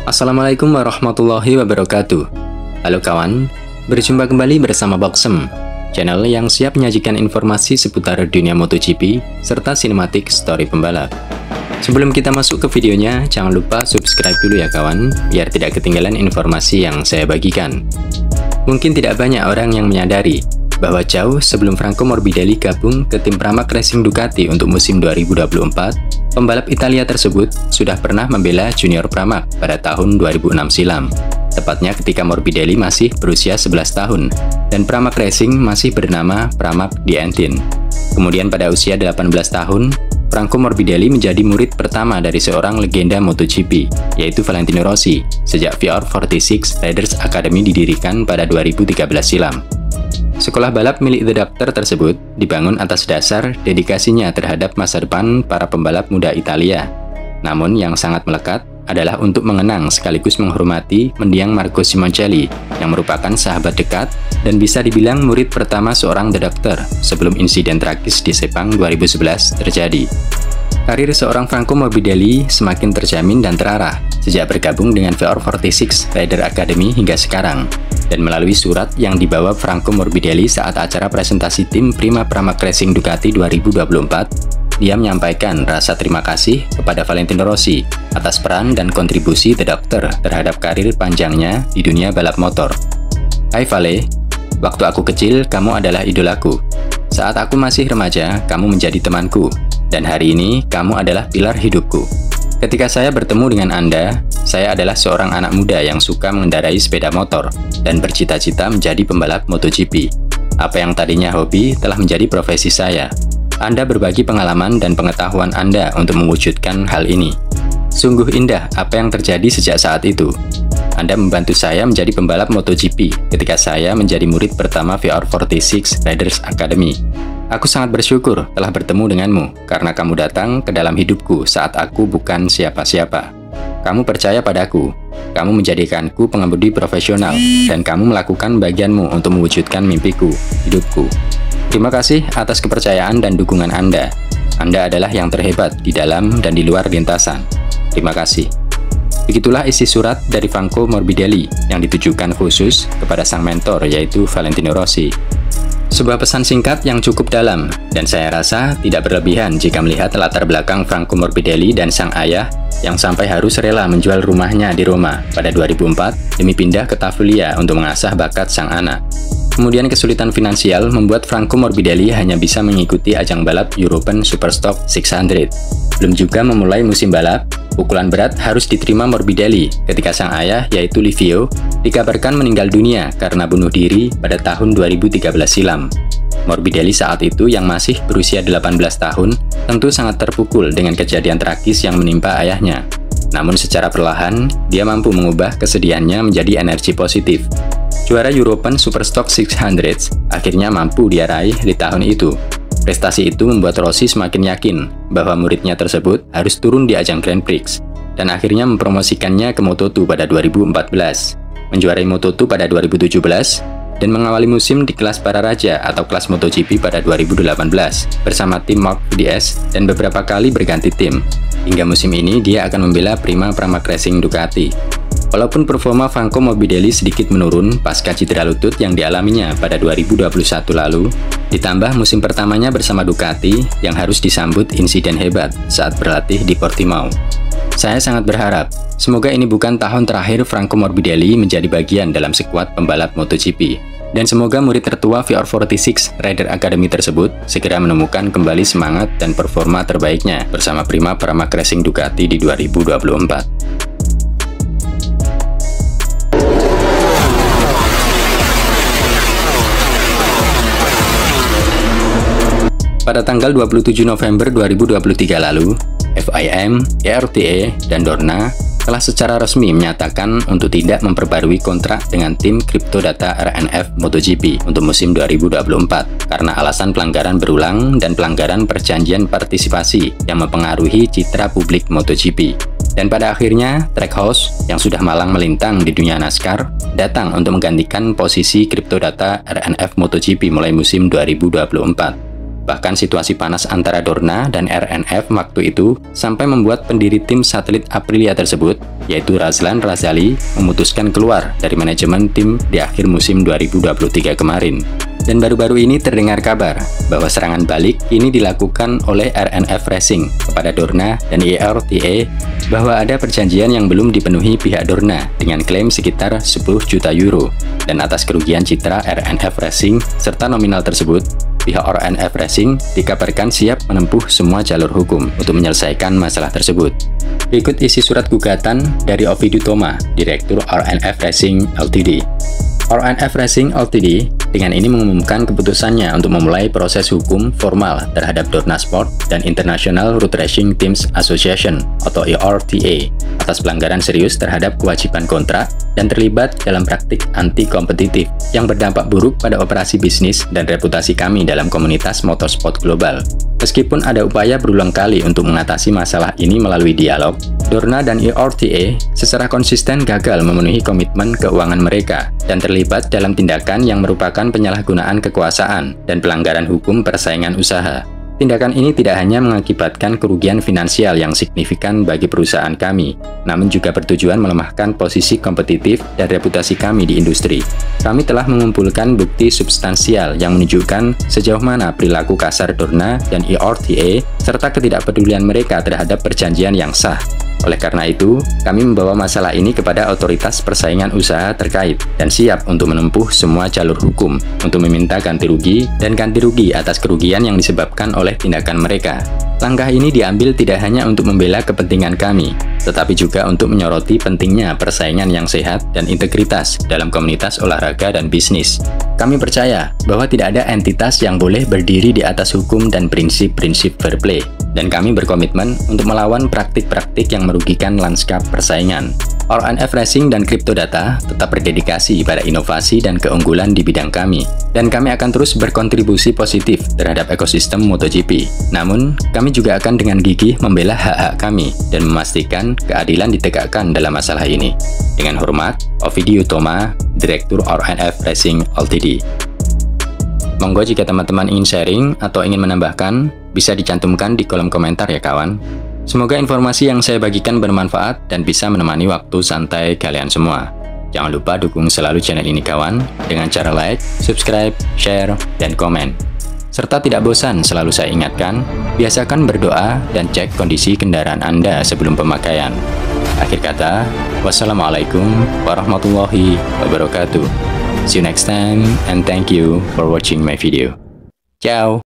Assalamualaikum warahmatullahi wabarakatuh. Halo kawan, berjumpa kembali bersama Boxem, channel yang siap menyajikan informasi seputar dunia MotoGP serta sinematik story pembalap. Sebelum kita masuk ke videonya, jangan lupa subscribe dulu ya kawan, biar tidak ketinggalan informasi yang saya bagikan. Mungkin tidak banyak orang yang menyadari bahwa jauh sebelum Franco Morbidelli gabung ke tim Pramac Racing Ducati untuk musim 2024, pembalap Italia tersebut sudah pernah membela junior Pramac pada tahun 2006 silam, tepatnya ketika Morbidelli masih berusia 11 tahun, dan Pramac Racing masih bernama Pramac Dientin. Kemudian pada usia 18 tahun, Franco Morbidelli menjadi murid pertama dari seorang legenda MotoGP, yaitu Valentino Rossi, sejak VR46 Riders Academy didirikan pada 2013 silam. Sekolah balap milik The Doctor tersebut dibangun atas dasar dedikasinya terhadap masa depan para pembalap muda Italia. Namun yang sangat melekat adalah untuk mengenang sekaligus menghormati mendiang Marco Simoncelli yang merupakan sahabat dekat dan bisa dibilang murid pertama seorang The Doctor sebelum insiden tragis di Sepang 2011 terjadi. Karir seorang Franco Morbidelli semakin terjamin dan terarah sejak bergabung dengan VR46 Rider Academy hingga sekarang. Dan melalui surat yang dibawa Franco Morbidelli saat acara presentasi tim Prima Pramac Racing Ducati 2024, dia menyampaikan rasa terima kasih kepada Valentino Rossi atas peran dan kontribusi The Doctor terhadap karir panjangnya di dunia balap motor. Hai Vale, waktu aku kecil kamu adalah idolaku. Saat aku masih remaja, kamu menjadi temanku. Dan hari ini, kamu adalah pilar hidupku. Ketika saya bertemu dengan Anda, saya adalah seorang anak muda yang suka mengendarai sepeda motor dan bercita-cita menjadi pembalap MotoGP. Apa yang tadinya hobi telah menjadi profesi saya. Anda berbagi pengalaman dan pengetahuan Anda untuk mewujudkan hal ini. Sungguh indah apa yang terjadi sejak saat itu. Anda membantu saya menjadi pembalap MotoGP ketika saya menjadi murid pertama VR46 Riders Academy. Aku sangat bersyukur telah bertemu denganmu karena kamu datang ke dalam hidupku saat aku bukan siapa-siapa. Kamu percaya padaku, kamu menjadikanku pengemudi profesional, dan kamu melakukan bagianmu untuk mewujudkan mimpiku, hidupku. Terima kasih atas kepercayaan dan dukungan Anda. Anda adalah yang terhebat di dalam dan di luar lintasan. Terima kasih. Begitulah isi surat dari Franco Morbidelli yang ditujukan khusus kepada sang mentor yaitu Valentino Rossi. Sebuah pesan singkat yang cukup dalam, dan saya rasa tidak berlebihan jika melihat latar belakang Franco Morbidelli dan sang ayah yang sampai harus rela menjual rumahnya di Roma pada 2004 demi pindah ke Tavulia untuk mengasah bakat sang anak. Kemudian kesulitan finansial membuat Franco Morbidelli hanya bisa mengikuti ajang balap European Superstock 600. Belum juga memulai musim balap, pukulan berat harus diterima Morbidelli ketika sang ayah yaitu Livio dikabarkan meninggal dunia karena bunuh diri pada tahun 2013 silam. Morbidelli saat itu yang masih berusia 18 tahun tentu sangat terpukul dengan kejadian tragis yang menimpa ayahnya. Namun secara perlahan, dia mampu mengubah kesedihannya menjadi energi positif. Juara European Superstock 600 akhirnya mampu dia raih di tahun itu. Prestasi itu membuat Rossi semakin yakin bahwa muridnya tersebut harus turun di ajang Grand Prix, dan akhirnya mempromosikannya ke Moto2 pada 2014, menjuarai Moto2 pada 2017, dan mengawali musim di kelas para raja atau kelas MotoGP pada 2018 bersama tim Marc VDS dan beberapa kali berganti tim. Hingga musim ini dia akan membela Prima Pramac Racing Ducati. Walaupun performa Franco Morbidelli sedikit menurun pasca cedera lutut yang dialaminya pada 2021 lalu, ditambah musim pertamanya bersama Ducati yang harus disambut insiden hebat saat berlatih di Portimao. Saya sangat berharap, semoga ini bukan tahun terakhir Franco Morbidelli menjadi bagian dalam skuad pembalap MotoGP. Dan semoga murid tertua VR46 Rider Academy tersebut segera menemukan kembali semangat dan performa terbaiknya bersama Prima Pramac Racing Ducati di 2024. Pada tanggal 27 November 2023 lalu, FIM, ERTA, dan Dorna telah secara resmi menyatakan untuk tidak memperbarui kontrak dengan tim Cryptodata RNF MotoGP untuk musim 2024 karena alasan pelanggaran berulang dan pelanggaran perjanjian partisipasi yang mempengaruhi citra publik MotoGP. Dan pada akhirnya, Trackhouse yang sudah malang melintang di dunia NASCAR datang untuk menggantikan posisi Cryptodata RNF MotoGP mulai musim 2024. Bahkan situasi panas antara Dorna dan RNF waktu itu sampai membuat pendiri tim satelit Aprilia tersebut, yaitu Razlan Razali, memutuskan keluar dari manajemen tim di akhir musim 2023 kemarin. Dan baru-baru ini terdengar kabar bahwa serangan balik ini dilakukan oleh RNF Racing kepada Dorna dan IRTA bahwa ada perjanjian yang belum dipenuhi pihak Dorna dengan klaim sekitar 10 juta euro. Dan atas kerugian citra RNF Racing serta nominal tersebut, pihak RNF Racing dikabarkan siap menempuh semua jalur hukum untuk menyelesaikan masalah tersebut. Berikut isi surat gugatan dari Ovidiu Thoma, Direktur RNF Racing Ltd. RNF Racing Ltd dengan ini mengumumkan keputusannya untuk memulai proses hukum formal terhadap Dorna Sport dan International Road Racing Teams Association atau IRTA atas pelanggaran serius terhadap kewajiban kontrak dan terlibat dalam praktik anti-kompetitif yang berdampak buruk pada operasi bisnis dan reputasi kami dalam komunitas motorsport global. Meskipun ada upaya berulang kali untuk mengatasi masalah ini melalui dialog, Dorna dan IRTA secara konsisten gagal memenuhi komitmen keuangan mereka dan terlibat dalam tindakan yang merupakan penyalahgunaan kekuasaan dan pelanggaran hukum persaingan usaha. Tindakan ini tidak hanya mengakibatkan kerugian finansial yang signifikan bagi perusahaan kami, namun juga bertujuan melemahkan posisi kompetitif dan reputasi kami di industri. Kami telah mengumpulkan bukti substansial yang menunjukkan sejauh mana perilaku kasar Dorna dan IRTA serta ketidakpedulian mereka terhadap perjanjian yang sah. Oleh karena itu, kami membawa masalah ini kepada otoritas persaingan usaha terkait dan siap untuk menempuh semua jalur hukum untuk meminta ganti rugi dan ganti rugi atas kerugian yang disebabkan oleh tindakan mereka. Langkah ini diambil tidak hanya untuk membela kepentingan kami, tetapi juga untuk menyoroti pentingnya persaingan yang sehat dan integritas dalam komunitas olahraga dan bisnis. Kami percaya bahwa tidak ada entitas yang boleh berdiri di atas hukum dan prinsip-prinsip fair play, dan kami berkomitmen untuk melawan praktik-praktik yang merugikan lanskap persaingan. RNF Racing dan Cryptodata tetap berdedikasi pada inovasi dan keunggulan di bidang kami, dan kami akan terus berkontribusi positif terhadap ekosistem MotoGP. Namun, kami juga akan dengan gigih membela hak-hak kami dan memastikan keadilan ditegakkan dalam masalah ini. Dengan hormat, Ovidiu Thoma, Direktur RNF Racing Ltd. Monggo jika teman-teman ingin sharing atau ingin menambahkan, bisa dicantumkan di kolom komentar ya kawan. Semoga informasi yang saya bagikan bermanfaat dan bisa menemani waktu santai kalian semua. Jangan lupa dukung selalu channel ini kawan, dengan cara like, subscribe, share, dan komen. Serta tidak bosan selalu saya ingatkan, biasakan berdoa dan cek kondisi kendaraan Anda sebelum pemakaian. Akhir kata, wassalamualaikum warahmatullahi wabarakatuh. See you next time and thank you for watching my video. Ciao!